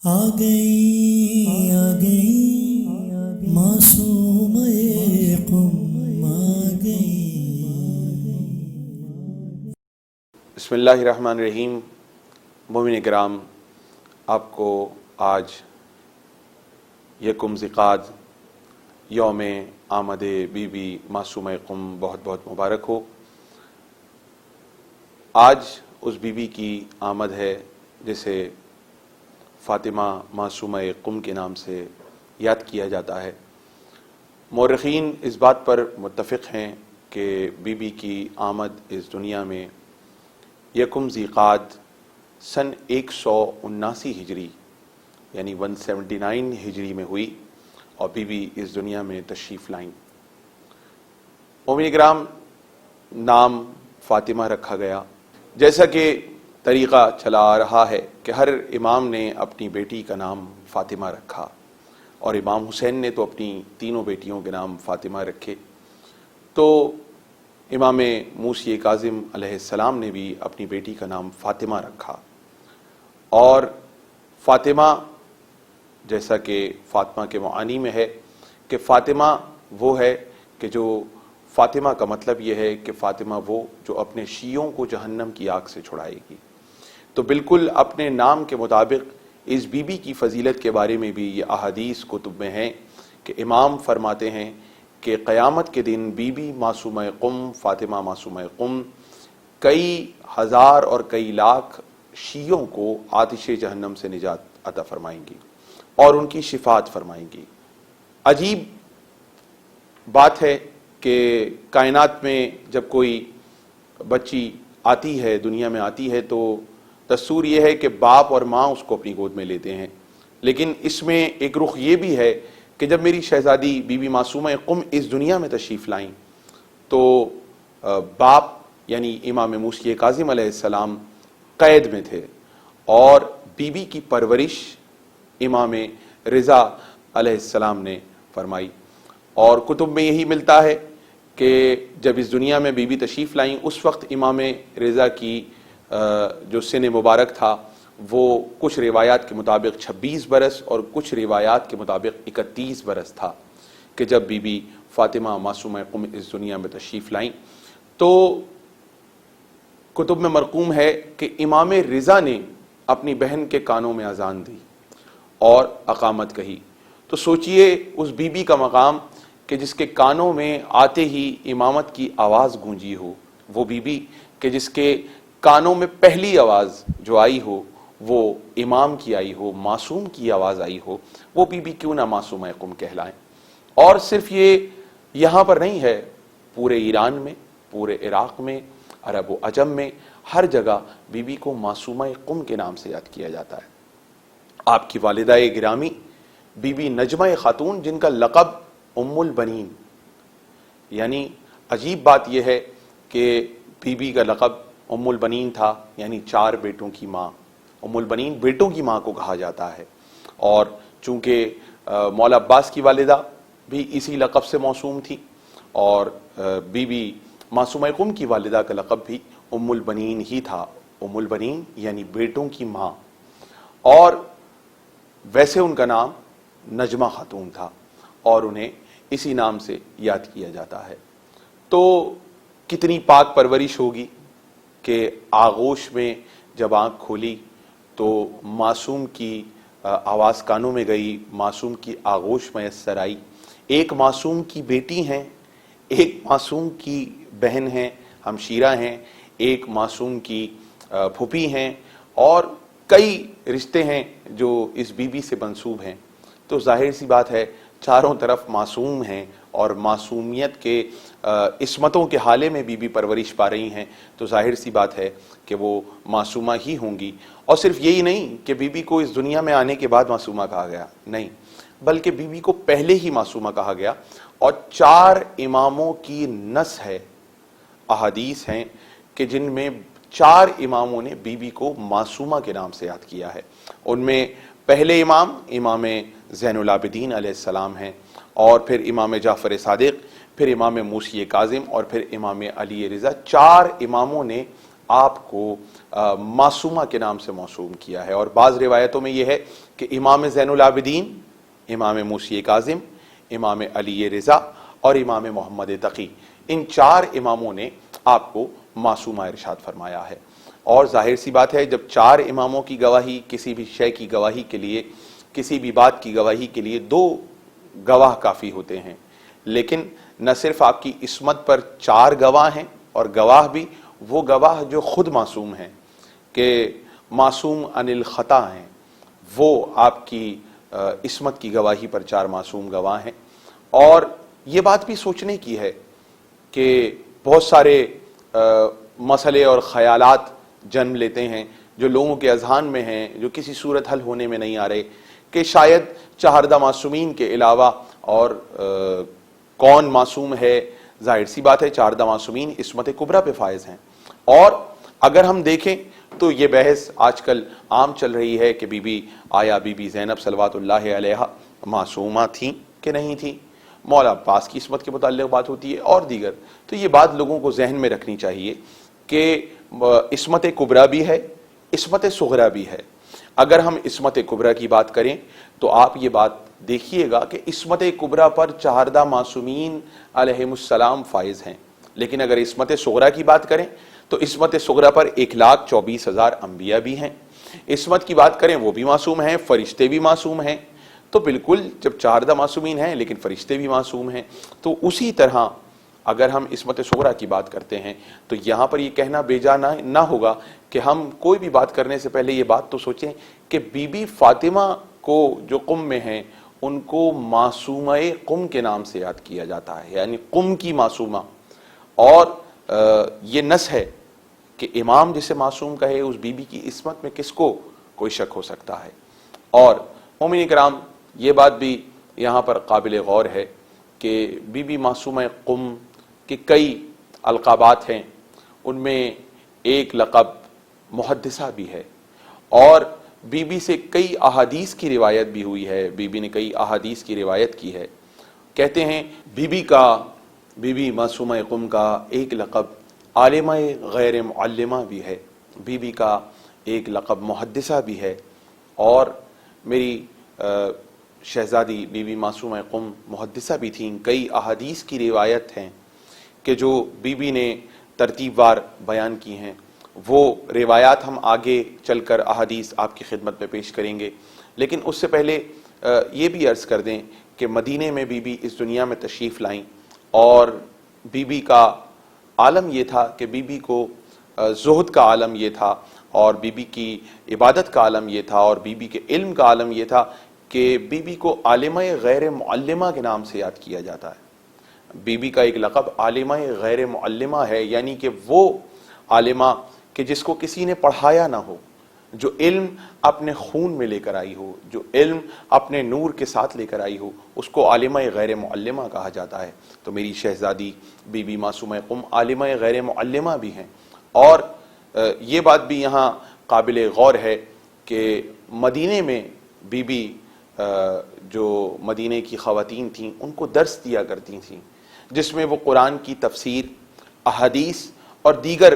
آ گئی معصوم قم آ گئی۔ بسم اللہ الرحمن الرحیم۔ مومن کرام، آپ کو آج یکم ذیقعدہ یوم آمد بی بی معصومہ قم بہت بہت مبارک ہو۔ آج اس بی بی کی آمد ہے جسے فاطمہ معصومہ قم کے نام سے یاد کیا جاتا ہے۔ مورخین اس بات پر متفق ہیں کہ بی بی کی آمد اس دنیا میں یکم ذیقعدہ سن 179 ہجری یعنی 179 ہجری میں ہوئی اور بی بی اس دنیا میں تشریف لائیں۔ مومن کرام، نام فاطمہ رکھا گیا، جیسا کہ طریقہ چلا آ رہا ہے کہ ہر امام نے اپنی بیٹی کا نام فاطمہ رکھا، اور امام حسین نے تو اپنی تینوں بیٹیوں کے نام فاطمہ رکھے، تو امام موسی کاظم علیہ السلام نے بھی اپنی بیٹی کا نام فاطمہ رکھا۔ اور فاطمہ، جیسا کہ فاطمہ کے معانی میں ہے کہ فاطمہ وہ ہے کہ جو فاطمہ کا مطلب یہ ہے کہ فاطمہ وہ جو اپنے شیعوں کو جہنم کی آگ سے چھڑائے گی۔ تو بالکل اپنے نام کے مطابق اس بی بی کی فضیلت کے بارے میں بھی یہ احادیث کتب میں ہیں کہ امام فرماتے ہیں کہ قیامت کے دن بی بی معصومہ قم، فاطمہ معصومہ قم، کئی ہزار اور کئی لاکھ شیعوں کو آتش جہنم سے نجات عطا فرمائیں گی اور ان کی شفاعت فرمائیں گی۔ عجیب بات ہے کہ کائنات میں جب کوئی بچی آتی ہے، دنیا میں آتی ہے، تو دستور یہ ہے کہ باپ اور ماں اس کو اپنی گود میں لیتے ہیں، لیکن اس میں ایک رخ یہ بھی ہے کہ جب میری شہزادی بی بی معصومہ قم اس دنیا میں تشریف لائیں تو باپ یعنی امام موسی کاظم علیہ السلام قید میں تھے، اور بی بی کی پرورش امام رضا علیہ السلام نے فرمائی۔ اور کتب میں یہی ملتا ہے کہ جب اس دنیا میں بی بی تشریف لائیں اس وقت امام رضا کی جو سن مبارک تھا وہ کچھ روایات کے مطابق 26 برس اور کچھ روایات کے مطابق 31 برس تھا کہ جب بی بی فاطمہ معصومہ قم اس دنیا میں تشریف لائیں۔ تو کتب میں مرقوم ہے کہ امام رضا نے اپنی بہن کے کانوں میں اذان دی اور اقامت کہی۔ تو سوچئے اس بی بی کا مقام کہ جس کے کانوں میں آتے ہی امامت کی آواز گونجی ہو، وہ بی بی کہ جس کے کانوں میں پہلی آواز جو آئی ہو وہ امام کی آئی ہو، معصوم کی آواز آئی ہو، وہ بی بی کیوں نہ معصومہ قم کہلائیں۔ اور صرف یہ یہاں پر نہیں ہے، پورے ایران میں، پورے عراق میں، عرب و عجم میں، ہر جگہ بی بی کو معصومہ قم کے نام سے یاد کیا جاتا ہے۔ آپ کی والدہ گرامی بی بی نجمہ خاتون، جن کا لقب ام البنین، یعنی عجیب بات یہ ہے کہ بی بی کا لقب ام البنین تھا، یعنی 4 بیٹوں کی ماں۔ ام البنین بیٹوں کی ماں کو کہا جاتا ہے، اور چونکہ مولا عباس کی والدہ بھی اسی لقب سے موسوم تھی، اور بی بی معصومہ قم کی والدہ کا لقب بھی ام البنین ہی تھا۔ ام البنین یعنی بیٹوں کی ماں، اور ویسے ان کا نام نجمہ خاتون تھا اور انہیں اسی نام سے یاد کیا جاتا ہے۔ تو کتنی پاک پرورش ہوگی کہ آغوش میں جب آنکھ کھولی تو معصوم کی آواز کانوں میں گئی، معصوم کی آغوش میسر آئی۔ ایک معصوم کی بیٹی ہیں، ایک معصوم کی بہن ہیں، ہمشیرہ ہیں، ایک معصوم کی پھوپھی ہیں، اور کئی رشتے ہیں جو اس بی بی سے منسوب ہیں۔ تو ظاہر سی بات ہے چاروں طرف معصوم ہیں اور معصومیت کے عصمتوں کے حالے میں بی بی پرورش پا رہی ہیں، تو ظاہر سی بات ہے کہ وہ معصومہ ہی ہوں گی۔ اور صرف یہی نہیں کہ بی بی کو اس دنیا میں آنے کے بعد معصومہ کہا گیا، نہیں، بلکہ بی بی کو پہلے ہی معصومہ کہا گیا، اور 4 اماموں کی نص ہے، احادیث ہیں کہ جن میں 4 اماموں نے بی بی کو معصومہ کے نام سے یاد کیا ہے۔ ان میں پہلے امام امام زین العابدین علیہ السلام ہیں، اور پھر امام جعفر صادق، پھر امام موسی کاظم، اور پھر امام علی رضا۔ 4 اماموں نے آپ کو معصومہ کے نام سے موسوم کیا ہے. اور بعض روایتوں میں یہ ہے کہ امام زین العابدین، امام موسی کاظم، امام علی رضا اور امام محمد تقی، ان 4 اماموں نے آپ کو معصومہ ارشاد فرمایا ہے. اور ظاہر سی بات ہے، جب 4 اماموں کی گواہی کسی بھی شے کی گواہی کے لیے، کسی بھی بات کی گواہی کے لیے 2 گواہ کافی ہوتے ہیں. لیکن نہ صرف آپ کی عصمت پر 4 گواہ ہیں، اور گواہ بھی وہ گواہ جو خود معصوم ہیں، کہ معصوم عن الخطا ہیں، وہ آپ کی عصمت کی گواہی پر 4 معصوم گواہ ہیں. اور یہ بات بھی سوچنے کی ہے کہ بہت سارے مسئلے اور خیالات جنم لیتے ہیں جو لوگوں کے اذہان میں ہیں، جو کسی صورت حل ہونے میں نہیں آ رہے، کہ شاید 4 معصومین کے علاوہ اور کون معصوم ہے. ظاہر سی بات ہے 4 معصومین عصمت کبریٰ پہ فائز ہیں. اور اگر ہم دیکھیں تو یہ بحث آج کل عام چل رہی ہے کہ آیا بی بی زینب صلوات اللہ علیہا معصومہ تھیں کہ نہیں تھیں. مولا عباس کی عصمت کے متعلق بات ہوتی ہے اور دیگر. تو یہ بات لوگوں کو ذہن میں رکھنی چاہیے کہ عصمت کبریٰ بھی ہے، عصمت صغریٰ بھی ہے. اگر ہم عصمت کبریٰ کی بات کریں تو آپ یہ بات دیکھیے گا کہ عصمت کبریٰ پر 4 معصومین علیہم السلام فائز ہیں. لیکن اگر عصمت صغریٰ کی بات کریں تو عصمت صغریٰ پر 1,24,000 انبیاء بھی ہیں. عصمت کی بات کریں وہ بھی معصوم ہیں، فرشتے بھی معصوم ہیں. تو بالکل جب 4 معصومین ہیں لیکن فرشتے بھی معصوم ہیں، تو اسی طرح اگر ہم عصمت صغریٰ کی بات کرتے ہیں تو یہاں پر یہ کہنا بے جا نہ ہوگا کہ ہم کوئی بھی بات کرنے سے پہلے یہ بات تو سوچیں کہ بی بی فاطمہ کو جو قم میں ہیں ان کو معصومہ قم کے نام سے یاد کیا جاتا ہے، یعنی قم کی معصومہ. اور یہ نص ہے کہ امام جسے معصوم کہے اس بی بی کی عصمت میں کس کو کوئی شک ہو سکتا ہے. اور مومنین کرام، یہ بات بھی یہاں پر قابل غور ہے کہ بی بی معصومہ قم کے کئی القابات ہیں. ان میں ایک لقب محدثہ بھی ہے، اور بی بی سے کئی احادیث کی روایت بھی ہوئی ہے. بی بی نے کئی احادیث کی روایت کی ہے. کہتے ہیں بی بی معصومہ قم کا ایک لقب عالمہ غیر معلمہ بھی ہے، بی بی کا ایک لقب محدثہ بھی ہے. اور میری شہزادی بی بی معصومہ قم محدثہ بھی تھیں. کئی احادیث کی روایت ہیں کہ جو بی بی نے ترتیب وار بیان کی ہیں. وہ روایات ہم آگے چل کر احادیث آپ کی خدمت میں پیش کریں گے. لیکن اس سے پہلے یہ بھی عرض کر دیں کہ مدینے میں بی بی اس دنیا میں تشریف لائیں، اور بی بی کا عالم یہ تھا کہ بی بی کو زہد کا عالم یہ تھا، اور بی بی کی عبادت کا عالم یہ تھا، اور بی بی کے علم کا عالم یہ تھا کہ بی بی کو عالمہ غیر معلمہ کے نام سے یاد کیا جاتا ہے. بی بی کا ایک لقب عالمہ غیر معلمہ ہے، یعنی کہ وہ عالمہ کہ جس کو کسی نے پڑھایا نہ ہو، جو علم اپنے خون میں لے کر آئی ہو، جو علم اپنے نور کے ساتھ لے کر آئی ہو، اس کو عالمہ غیر معلمہ کہا جاتا ہے. تو میری شہزادی بی بی معصومہ قم عالمہ غیر معلمہ بھی ہیں. اور یہ بات بھی یہاں قابل غور ہے کہ مدینے میں بی بی جو مدینے کی خواتین تھیں ان کو درس دیا کرتی تھیں، جس میں وہ قرآن کی تفسیر، احادیث اور دیگر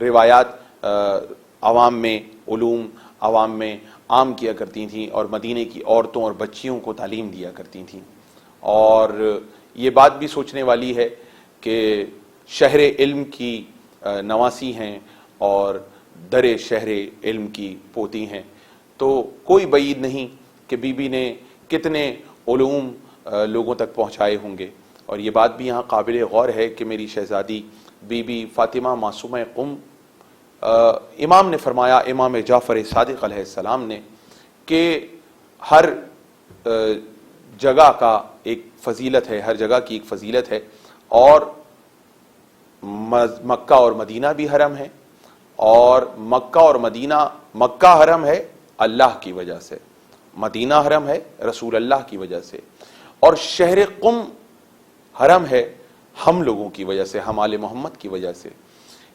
روایات عوام میں، علوم عوام میں عام کیا کرتی تھیں، اور مدینے کی عورتوں اور بچیوں کو تعلیم دیا کرتی تھیں. اور یہ بات بھی سوچنے والی ہے کہ شہر علم کی نواسی ہیں اور در شہر علم کی پوتی ہیں. تو کوئی بعید نہیں کہ بی بی نے کتنے علوم لوگوں تک پہنچائے ہوں گے. اور یہ بات بھی یہاں قابل غور ہے کہ میری شہزادی بی بی فاطمہ معصومہ قم، امام نے فرمایا، امام جعفر صادق علیہ السلام نے، کہ ہر جگہ کا ایک فضیلت ہے، ہر جگہ کی ایک فضیلت ہے. اور مکہ اور مدینہ بھی حرم ہے، اور مکہ اور مدینہ، مکہ حرم ہے اللہ کی وجہ سے، مدینہ حرم ہے رسول اللہ کی وجہ سے، اور شہر قم حرم ہے ہم لوگوں کی وجہ سے، ہم آل محمد کی وجہ سے.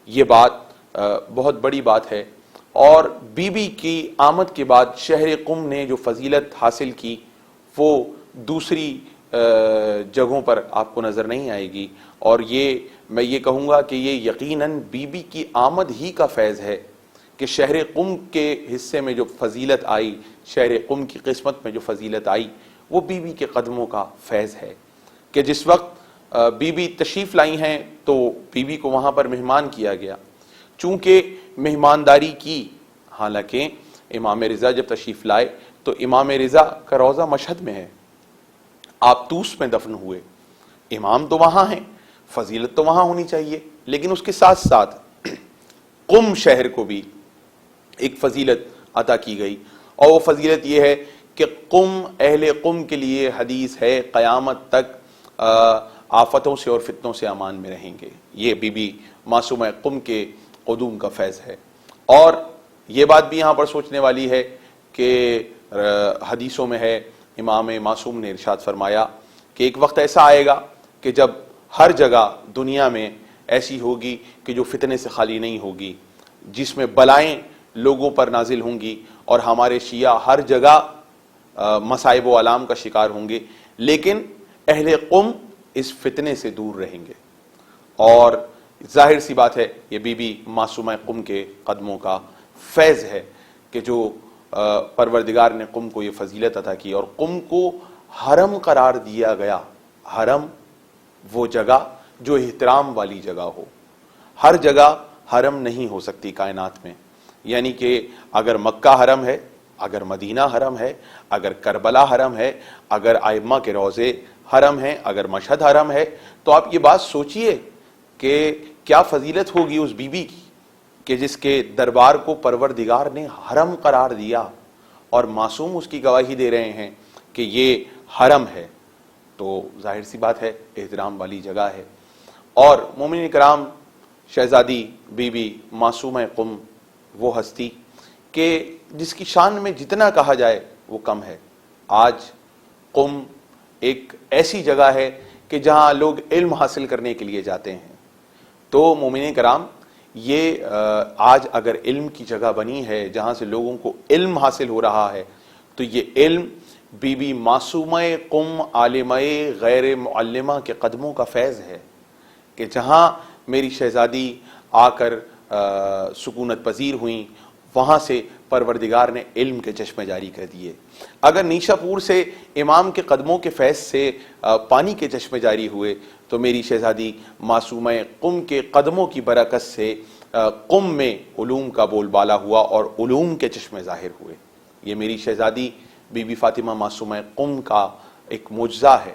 یہ بات بہت بڑی بات ہے. اور بی بی کی آمد کے بعد شہر قم نے جو فضیلت حاصل کی وہ دوسری جگہوں پر آپ کو نظر نہیں آئے گی. اور یہ میں یہ کہوں گا کہ یہ یقیناً بی بی کی آمد ہی کا فیض ہے کہ شہر قم کے حصے میں جو فضیلت آئی، شہر قم کی قسمت میں جو فضیلت آئی، وہ بی بی کے قدموں کا فیض ہے کہ جس وقت بی بی تشریف لائی ہیں تو بی بی کو وہاں پر مہمان کیا گیا. چونکہ مہمانداری کی، حالانکہ امام رضا جب تشریف لائے تو امام رضا کا روضہ مشہد میں ہے، آپ طوس میں دفن ہوئے، امام تو وہاں ہیں، فضیلت تو وہاں ہونی چاہیے، لیکن اس کے ساتھ ساتھ قم شہر کو بھی ایک فضیلت عطا کی گئی. اور وہ فضیلت یہ ہے کہ قم، اہل قم کے لیے حدیث ہے قیامت تک آفتوں سے اور فتنوں سے امان میں رہیں گے. یہ بی بی معصومہ قم کے قدوم کا فیض ہے. اور یہ بات بھی یہاں پر سوچنے والی ہے کہ حدیثوں میں ہے، امام معصوم نے ارشاد فرمایا کہ ایک وقت ایسا آئے گا کہ جب ہر جگہ دنیا میں ایسی ہوگی کہ جو فتنے سے خالی نہیں ہوگی، جس میں بلائیں لوگوں پر نازل ہوں گی، اور ہمارے شیعہ ہر جگہ مصائب و آلام کا شکار ہوں گے، لیکن اہل قم اس فتنے سے دور رہیں گے. اور ظاہر سی بات ہے یہ بی بی معصومہ قم کے قدموں کا فیض ہے کہ جو پروردگار نے قم کو یہ فضیلت عطا کی اور قم کو حرم قرار دیا گیا. حرم وہ جگہ جو احترام والی جگہ ہو. ہر جگہ حرم نہیں ہو سکتی کائنات میں، یعنی کہ اگر مکہ حرم ہے، اگر مدینہ حرم ہے، اگر کربلا حرم ہے، اگر ائمہ کے روضے حرم ہیں، اگر مشہد حرم ہے، تو آپ یہ بات سوچئے کہ کیا فضیلت ہوگی اس بی بی کی کہ جس کے دربار کو پروردگار نے حرم قرار دیا اور معصوم اس کی گواہی دے رہے ہیں کہ یہ حرم ہے. تو ظاہر سی بات ہے احترام والی جگہ ہے. اور مومنین کرام، شہزادی بی بی معصومہ قم وہ ہستی کہ جس کی شان میں جتنا کہا جائے وہ کم ہے. آج قم ایک ایسی جگہ ہے کہ جہاں لوگ علم حاصل کرنے کے لیے جاتے ہیں. تو مومنین کرام، یہ آج اگر علم کی جگہ بنی ہے جہاں سے لوگوں کو علم حاصل ہو رہا ہے، تو یہ علم بی بی معصومہ قم عالمہ غیر معلمہ کے قدموں کا فیض ہے کہ جہاں میری شہزادی آ کر سکونت پذیر ہوئیں، وہاں سے پروردگار نے علم کے چشمے جاری کر دیے. اگر نیشا پور سے امام کے قدموں کے فیض سے پانی کے چشمے جاری ہوئے تو میری شہزادی معصومہ قم کے قدموں کی برکت سے قم میں علوم کا بول بالا ہوا اور علوم کے چشمے ظاہر ہوئے. یہ میری شہزادی بی بی فاطمہ معصومہ قم کا ایک معجزہ ہے.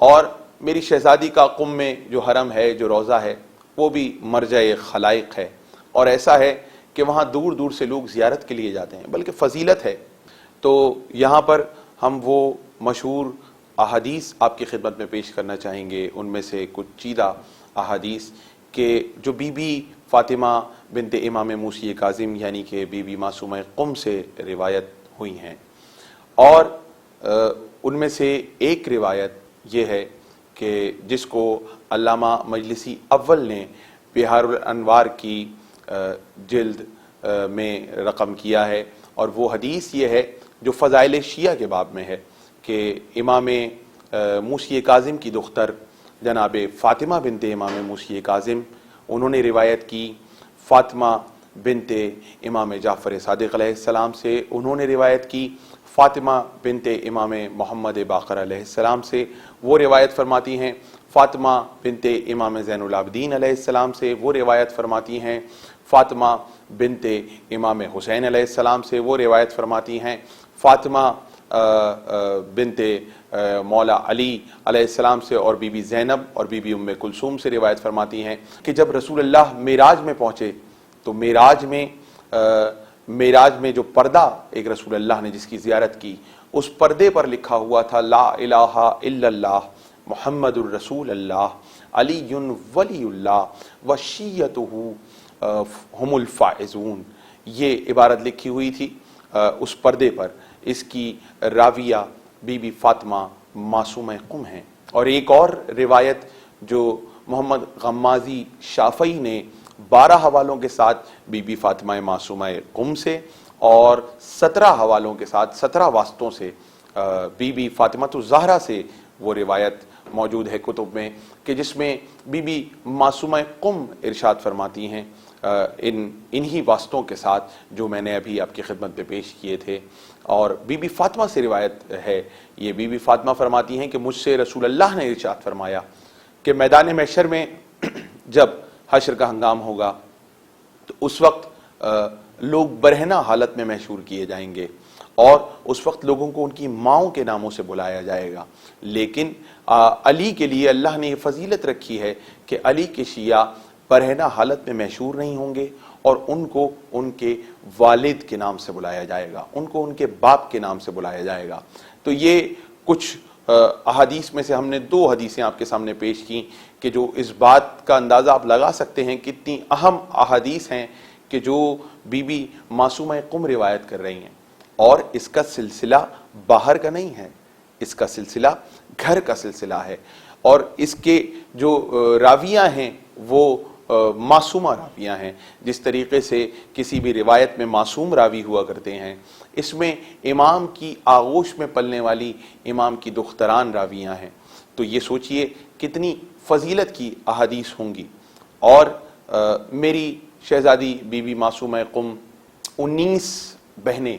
اور میری شہزادی کا قم میں جو حرم ہے، جو روضہ ہے، وہ بھی مرجع خلائق ہے. اور ایسا ہے کہ وہاں دور دور سے لوگ زیارت کے لیے جاتے ہیں، بلکہ فضیلت ہے. تو یہاں پر ہم وہ مشہور احادیث آپ کی خدمت میں پیش کرنا چاہیں گے. ان میں سے کچھ چیدہ احادیث کہ جو بی بی فاطمہ بنت امام موسی کاظم یعنی کہ بی بی معصومہ قم سے روایت ہوئی ہیں. اور ان میں سے ایک روایت یہ ہے کہ جس کو علامہ مجلسی اول نے بہار الانوار کی جلد میں رقم کیا ہے. اور وہ حدیث یہ ہے جو فضائل شیعہ کے باب میں ہے کہ امام موسی کاظم کی دختر جناب فاطمہ بنت امام موسی کاظم، انہوں نے روایت کی فاطمہ بنت امام جعفر صادق علیہ السلام سے، انہوں نے روایت کی فاطمہ بنت امام محمد باقر علیہ السلام سے، وہ روایت فرماتی ہیں فاطمہ بنت امام زین العابدین علیہ السلام سے، وہ روایت فرماتی ہیں فاطمہ بنت امام حسین علیہ السلام سے، وہ روایت فرماتی ہیں فاطمہ بنت مولا علی علیہ السلام سے، اور بی بی زینب اور بی بی ام کلثوم سے روایت فرماتی ہیں کہ جب رسول اللہ معراج میں پہنچے تو معراج میں جو پردہ ایک رسول اللہ نے جس کی زیارت کی، اس پردے پر لکھا ہوا تھا لا الہ الا اللہ محمد الرسول اللہ علی ولی اللہ وشیعتہ ہم الفائزون. یہ عبارت لکھی ہوئی تھی اس پردے پر. اس کی راویہ بی بی فاطمہ معصومہ قم ہیں. اور ایک اور روایت جو محمد غمازی شافعی نے 12 حوالوں کے ساتھ بی بی فاطمہ معصومہ قم سے اور 17 حوالوں کے ساتھ 17 واسطوں سے بی بی فاطمہ الزہرا سے وہ روایت موجود ہے کتب میں کہ جس میں بی بی معصومہ قم ارشاد فرماتی ہیں انہی واسطوں کے ساتھ جو میں نے ابھی آپ کی خدمت میں پیش کیے تھے. اور بی بی فاطمہ سے روایت ہے، یہ بی بی فاطمہ فرماتی ہیں کہ مجھ سے رسول اللہ نے ارشاد فرمایا کہ میدان محشر میں جب حشر کا ہنگام ہوگا تو اس وقت لوگ برہنہ حالت میں محشور کیے جائیں گے اور اس وقت لوگوں کو ان کی ماؤں کے ناموں سے بلایا جائے گا. لیکن علی کے لیے اللہ نے یہ فضیلت رکھی ہے کہ علی کے شیعہ برہنہ حالت میں محشور نہیں ہوں گے اور ان کو ان کے والد کے نام سے بلایا جائے گا، ان کو ان کے باپ کے نام سے بلایا جائے گا. تو یہ کچھ احادیث میں سے ہم نے 2 حدیثیں آپ کے سامنے پیش کی کہ جو اس بات کا اندازہ آپ لگا سکتے ہیں کتنی اہم احادیث ہیں کہ جو بی بی معصومہ قم روایت کر رہی ہیں. اور اس کا سلسلہ باہر کا نہیں ہے، اس کا سلسلہ گھر کا سلسلہ ہے، اور اس کے جو راویہ ہیں وہ معصومہ راویہ ہیں. جس طریقے سے کسی بھی روایت میں معصوم راوی ہوا کرتے ہیں، اس میں امام کی آغوش میں پلنے والی امام کی دختران راویہ ہیں. تو یہ سوچئے کتنی فضیلت کی احادیث ہوں گی. اور میری شہزادی بی بی معصومہ قم 19 بہنیں،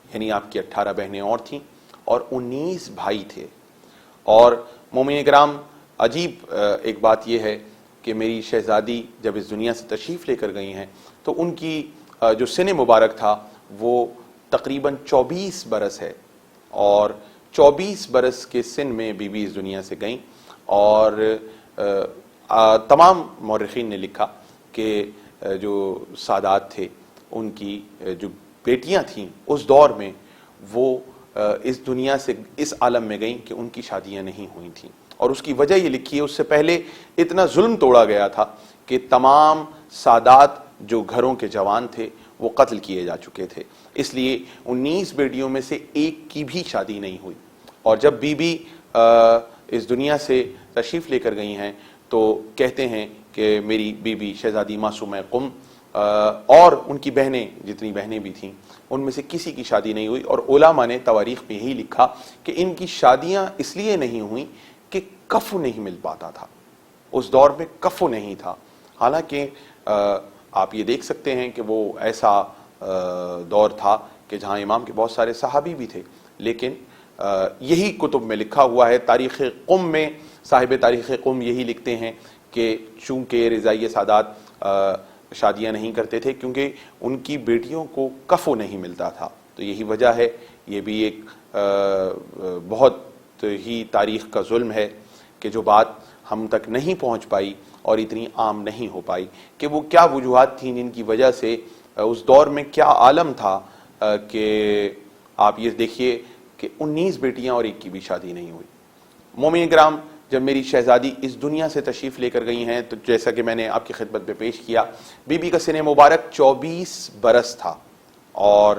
یعنی آپ کی 18 بہنیں اور تھیں اور 19 بھائی تھے. اور مومنین کرام، عجیب ایک بات یہ ہے کہ میری شہزادی جب اس دنیا سے تشریف لے کر گئی ہیں تو ان کی جو سن مبارک تھا وہ تقریباً 24 برس ہے، اور 24 برس کے سن میں بی بی اس دنیا سے گئیں. اور تمام مورخین نے لکھا کہ جو سادات تھے ان کی جو بیٹیاں تھیں اس دور میں وہ اس دنیا سے اس عالم میں گئیں کہ ان کی شادیاں نہیں ہوئی تھیں. اور اس کی وجہ یہ لکھی ہے، اس سے پہلے اتنا ظلم توڑا گیا تھا کہ تمام سادات جو گھروں کے جوان تھے وہ قتل کیے جا چکے تھے. اس لیے 19 بیٹیوں میں سے ایک کی بھی شادی نہیں ہوئی. اور جب بی بی اس دنیا سے تشریف لے کر گئی ہیں تو کہتے ہیں کہ میری بی بی شہزادی معصومہ قم اور ان کی بہنیں، جتنی بہنیں بھی تھیں، ان میں سے کسی کی شادی نہیں ہوئی. اور علماء نے تواریخ میں یہی لکھا کہ ان کی شادیاں اس لیے نہیں ہوئیں کہ کفو نہیں مل پاتا تھا. اس دور میں کفو نہیں تھا. حالانکہ آپ یہ دیکھ سکتے ہیں کہ وہ ایسا دور تھا کہ جہاں امام کے بہت سارے صحابی بھی تھے، لیکن یہی کتب میں لکھا ہوا ہے. تاریخ قم میں صاحب تاریخ قم یہی لکھتے ہیں کہ چونکہ رضائی سادات شادیاں نہیں کرتے تھے کیونکہ ان کی بیٹیوں کو کفو نہیں ملتا تھا. تو یہی وجہ ہے. یہ بھی ایک بہت ہی تاریخ کا ظلم ہے کہ جو بات ہم تک نہیں پہنچ پائی اور اتنی عام نہیں ہو پائی کہ وہ کیا وجوہات تھیں جن کی وجہ سے اس دور میں کیا عالم تھا کہ آپ یہ دیکھیے کہ 19 بیٹیاں اور ایک کی بھی شادی نہیں ہوئی. مومنین کرام، جب میری شہزادی اس دنیا سے تشریف لے کر گئی ہیں تو جیسا کہ میں نے آپ کی خدمت میں پیش کیا، بی بی کا سن مبارک 24 برس تھا اور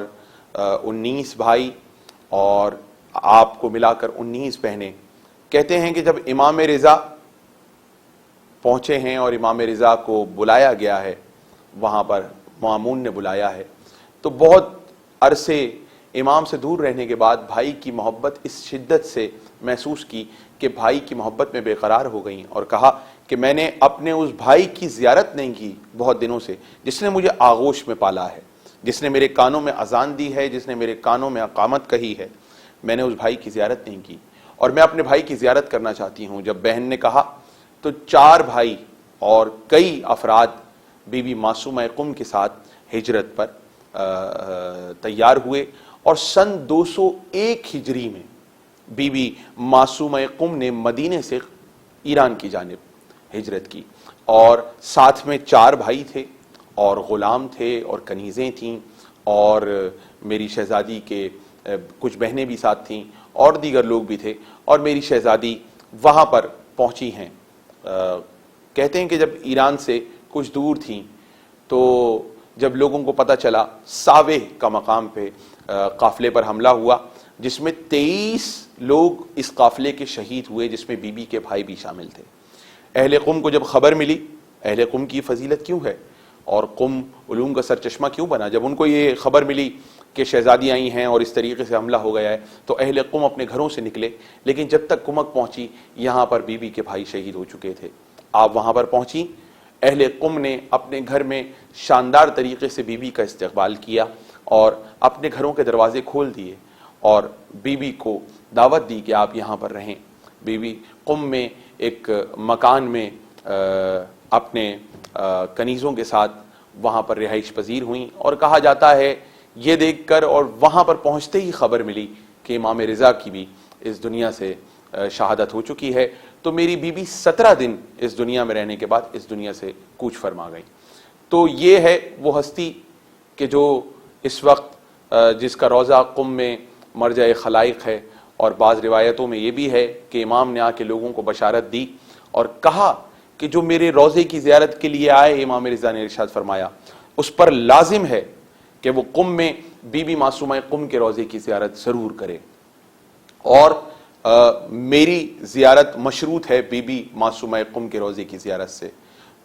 19 بھائی اور آپ کو ملا کر 19 بہنیں. کہتے ہیں کہ جب امام رضا پہنچے ہیں اور امام رضا کو بلایا گیا ہے، وہاں پر مامون نے بلایا ہے، تو بہت عرصے امام سے دور رہنے کے بعد بھائی کی محبت اس شدت سے محسوس کی کہ بھائی کی محبت میں بے قرار ہو گئیں اور کہا کہ میں نے اپنے اس بھائی کی زیارت نہیں کی بہت دنوں سے جس نے مجھے آغوش میں پالا ہے، جس نے میرے کانوں میں اذان دی ہے، جس نے میرے کانوں میں اقامت کہی ہے. میں نے اس بھائی کی زیارت نہیں کی اور میں اپنے بھائی کی زیارت کرنا چاہتی ہوں. جب بہن نے کہا تو 4 بھائی اور کئی افراد بی بی معصومہ قم کے ساتھ ہجرت پر تیار ہوئے اور سن 201 ہجری میں بی بی معصومہ قم نے مدینے سے ایران کی جانب ہجرت کی. اور ساتھ میں 4 بھائی تھے اور غلام تھے اور کنیزیں تھیں اور میری شہزادی کے کچھ بہنیں بھی ساتھ تھیں اور دیگر لوگ بھی تھے. اور میری شہزادی وہاں پر پہنچی ہیں. کہتے ہیں کہ جب ایران سے کچھ دور تھیں تو جب لوگوں کو پتہ چلا، ساوے کا مقام پہ قافلے پر حملہ ہوا جس میں 23 لوگ اس قافلے کے شہید ہوئے، جس میں بی بی کے بھائی بھی شامل تھے. اہل قم کو جب خبر ملی، اہل قم کی فضیلت کیوں ہے اور قم علوم کا سرچشمہ کیوں بنا، جب ان کو یہ خبر ملی کہ شہزادی آئی ہیں اور اس طریقے سے حملہ ہو گیا ہے، تو اہل قم اپنے گھروں سے نکلے، لیکن جب تک کمک پہنچی یہاں پر بی بی کے بھائی شہید ہو چکے تھے۔ آپ وہاں پر پہنچی، اہل قم نے اپنے گھر میں شاندار طریقے سے بی بی کا استقبال کیا اور اپنے گھروں کے دروازے کھول دیے اور بی بی کو دعوت دی کہ آپ یہاں پر رہیں۔ بی بی قم میں ایک مکان میں اپنے کنیزوں کے ساتھ وہاں پر رہائش پذیر ہوئیں، اور کہا جاتا ہے یہ دیکھ کر اور وہاں پر پہنچتے ہی خبر ملی کہ امام رضا کی بھی اس دنیا سے شہادت ہو چکی ہے، تو میری بی بی 17 دن اس دنیا میں رہنے کے بعد اس دنیا سے کوچ فرما گئی۔ تو یہ ہے وہ ہستی کہ جو اس وقت جس کا روضہ قم میں مرجع خلائق ہے، اور بعض روایتوں میں یہ بھی ہے کہ امام نے آ کے لوگوں کو بشارت دی اور کہا کہ جو میرے روضے کی زیارت کے لیے آئے، امام رضا نے ارشاد فرمایا اس پر لازم ہے کہ وہ قم میں بی بی معصومہ قم کے روضے کی زیارت ضرور کرے، اور میری زیارت مشروط ہے بی بی معصومہ قم کے روضے کی زیارت سے۔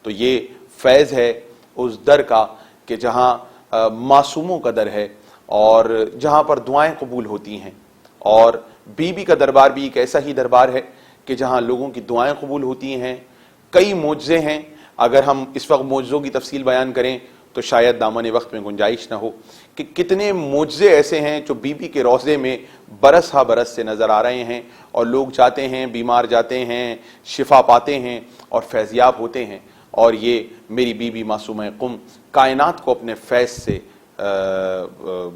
تو یہ فیض ہے اس در کا کہ جہاں معصوموں کا در ہے اور جہاں پر دعائیں قبول ہوتی ہیں، اور بی بی کا دربار بھی ایک ایسا ہی دربار ہے کہ جہاں لوگوں کی دعائیں قبول ہوتی ہیں۔ کئی معجزے ہیں، اگر ہم اس وقت معجزوں کی تفصیل بیان کریں تو شاید دامن وقت میں گنجائش نہ ہو کہ کتنے معجزے ایسے ہیں جو بی بی کے روضے میں برس ہا برس سے نظر آ رہے ہیں، اور لوگ جاتے ہیں، بیمار جاتے ہیں، شفا پاتے ہیں اور فیضیاب ہوتے ہیں، اور یہ میری بی بی معصومہ قم کائنات کو اپنے فیض سے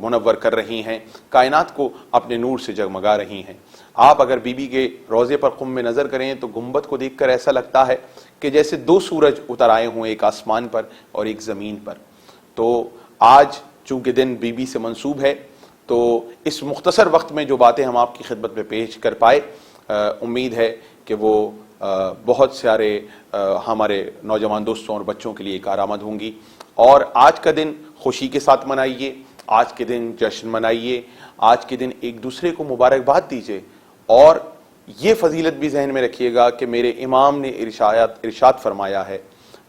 منور کر رہی ہیں، کائنات کو اپنے نور سے جگمگا رہی ہیں۔ آپ اگر بی بی کے روضے پر قم میں نظر کریں تو گنبد کو دیکھ کر ایسا لگتا ہے کہ جیسے 2 سورج اتر آئے ہوں، ایک آسمان پر اور ایک زمین پر۔ تو آج چونکہ دن بی بی سے منسوب ہے، تو اس مختصر وقت میں جو باتیں ہم آپ کی خدمت میں پیش کر پائے، امید ہے کہ وہ بہت سارے ہمارے نوجوان دوستوں اور بچوں کے لیے کارآمد ہوں گی۔ اور آج کا دن خوشی کے ساتھ منائیے، آج کے دن جشن منائیے، آج کے دن ایک دوسرے کو مبارکباد دیجیے، اور یہ فضیلت بھی ذہن میں رکھیے گا کہ میرے امام نے ارشاد فرمایا ہے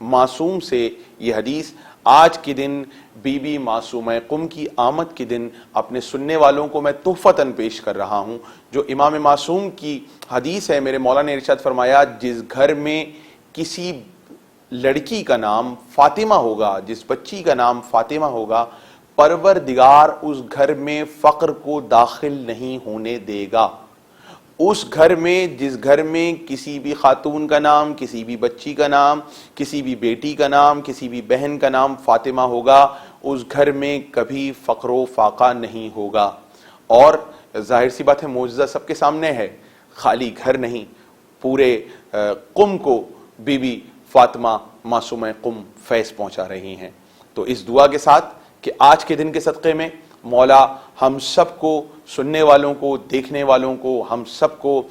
معصوم سے یہ حدیث، آج کے دن بی بی معصومہ قم کی آمد کے دن اپنے سننے والوں کو میں تحفتاً پیش کر رہا ہوں۔ جو امام معصوم کی حدیث ہے، میرے مولا نے ارشاد فرمایا جس گھر میں کسی لڑکی کا نام فاطمہ ہوگا، جس بچی کا نام فاطمہ ہوگا، پروردگار اس گھر میں فقر کو داخل نہیں ہونے دے گا۔ اس گھر میں، جس گھر میں کسی بھی خاتون کا نام، کسی بھی بچی کا نام، کسی بھی بیٹی کا نام، کسی بھی بہن کا نام فاطمہ ہوگا، اس گھر میں کبھی فقر و فاقہ نہیں ہوگا۔ اور ظاہر سی بات ہے معجزہ سب کے سامنے ہے، خالی گھر نہیں، پورے قم کو بی بی فاطمہ معصومہ قم فیض پہنچا رہی ہیں۔ تو اس دعا کے ساتھ کہ آج کے دن کے صدقے میں مولا ہم سب کو، سننے والوں کو، دیکھنے والوں کو، ہم سب کو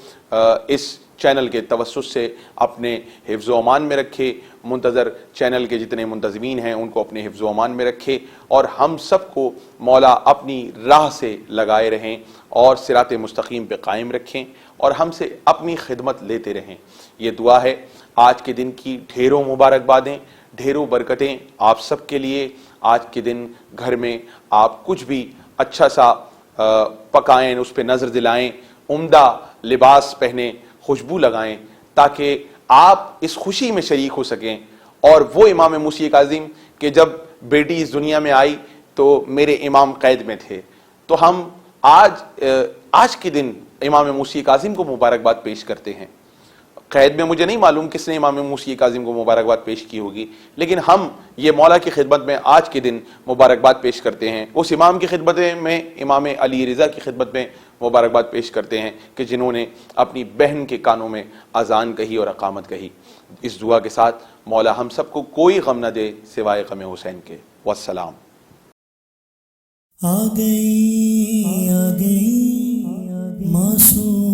اس چینل کے توسط سے اپنے حفظ و امان میں رکھے، منتظر چینل کے جتنے منتظمین ہیں ان کو اپنے حفظ و امان میں رکھے، اور ہم سب کو مولا اپنی راہ سے لگائے رہیں اور صراط مستقیم پہ قائم رکھیں، اور ہم سے اپنی خدمت لیتے رہیں۔ یہ دعا ہے آج کے دن کی، ڈھیروں مبارکبادیں، ڈھیروں برکتیں آپ سب کے لیے۔ آج کے دن گھر میں آپ کچھ بھی اچھا سا پکائیں، اس پہ نظر دلائیں، عمدہ لباس پہنیں، خوشبو لگائیں، تاکہ آپ اس خوشی میں شریک ہو سکیں۔ اور وہ امام موسی کاظم کہ جب بیٹی اس دنیا میں آئی تو میرے امام قید میں تھے، تو ہم آج کے دن امام موسی کاظم کو مبارکباد پیش کرتے ہیں۔ قید میں مجھے نہیں معلوم کس نے امام موسی کاظم کو مبارکباد پیش کی ہوگی، لیکن ہم یہ مولا کی خدمت میں آج کے دن مبارکباد پیش کرتے ہیں، اس امام کی خدمت میں، امام علی رضا کی خدمت میں مبارکباد پیش کرتے ہیں کہ جنہوں نے اپنی بہن کے کانوں میں اذان کہی اور اقامت کہی۔ اس دعا کے ساتھ مولا ہم سب کو کوئی غم نہ دے سوائے غم حسین کے۔ والسلام۔ آ گئی معصوم